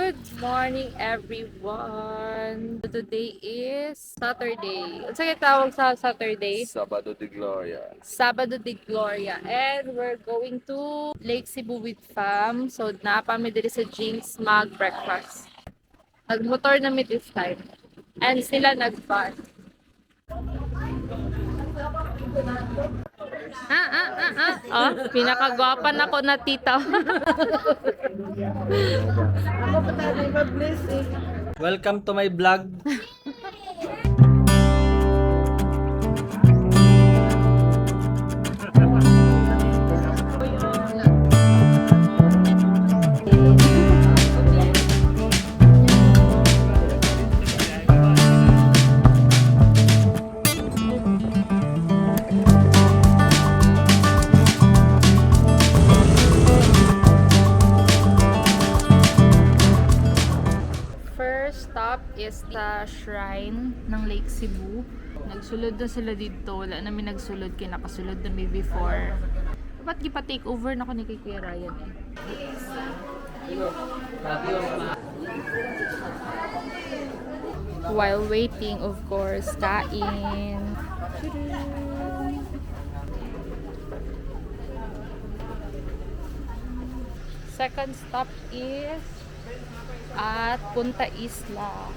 Good morning, everyone. Today is Saturday. Ano sa tawag sa Saturday? Sabado de Gloria. Sabado de Gloria. And we're going to Lake Cebu with fam. So, napami diri sa Jinx mag-breakfast. Nagmotor na this time. And sila nag-van. Oh, pinakagwapan ako na tita. Welcome to my vlog. First stop is the shrine ng Lake Cebu. Nagsulod na sila dito. Wala namin nagsulod. Kinakasulod na may before. Ba't gipa-take over na ko ni kay Kuya Ryan eh? While waiting, of course, kain. Second stop is at Punta Isla.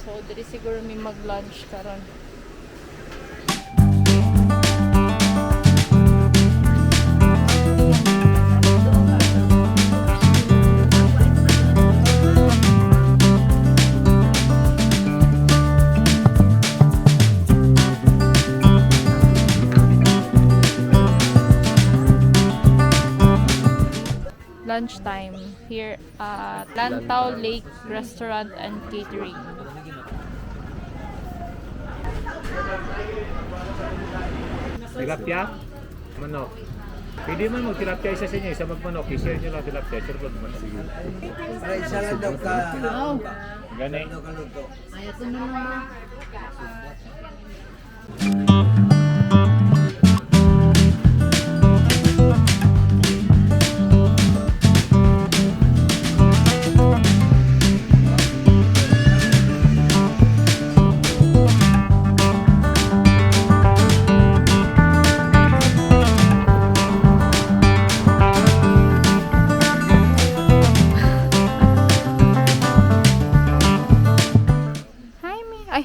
So, diri siguro may mag-lunch karon. Lunchtime here at Lantau Lake Restaurant and Catering. Tilapia? Manok. Pwede man mag-tilapia isa sa inyo, isa magmanok, i-share nyo lang tilapia, sure pag manok. Isa lang daw ka. Gani. Ayato na naman.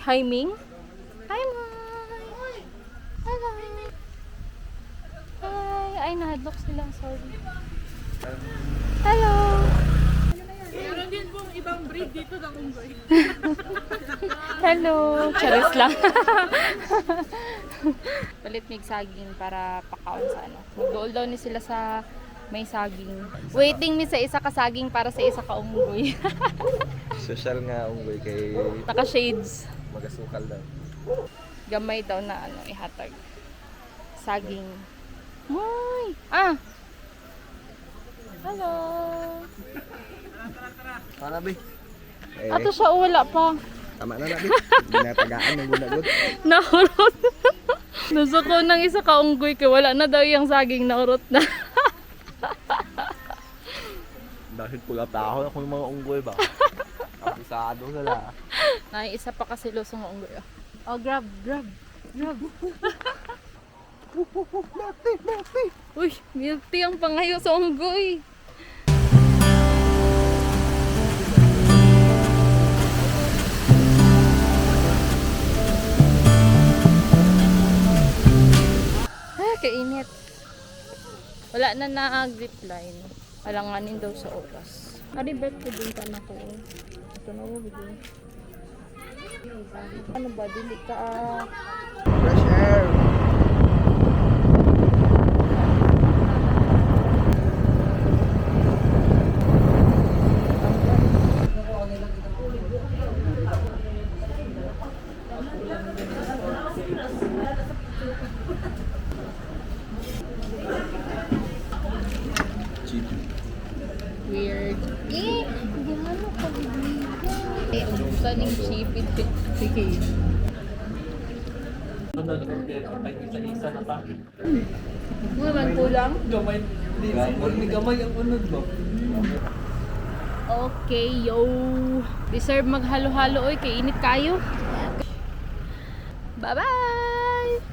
Hi, Ming. Hi, Ming. Hello. Hi. Ay, nahadlock sila. Sorry. Hello. Meron din pong ibang breed dito ng unggoy. Hello. Charis lang. Palit mig saging para pakaon sa ano. Magdool daw ni sila sa may saging. Waiting mi sa isa ka saging para sa isa ka unggoy. Social nga unggoy kay Naka shades. magasukal daw. Gamay daw na ano ihatag. Saging. Hoy! Ah! Hello! Para be. Ato siya wala pa. Tama na nabi. Binatagaan ng gunagod. Naurot. Nasuko ng isa ka unggoy kay wala na daw yung saging naurot na. Dahil pula tao ako ng mga unggoy ba? Kabisado sila. Nay, isa pa kasi lusong ng unggoy. Oh, grab. Uy, milty ang pangayo sa unggoy. Kainit. Wala na na-zip line. Alanganin daw sa oras. Ari bet ko din ka na ko. Ito na ko bigyan. Ano ba? Dili ka Fresh air. Cheap. weird. Gano'n ka bigyan. Ubusan yung chipit. Sige. Isa na pa. Naman kulang. Gamay. May gamay ang unod mo. Okay, yo. Deserve maghalo-halo oy kay init kayo. Bye-bye.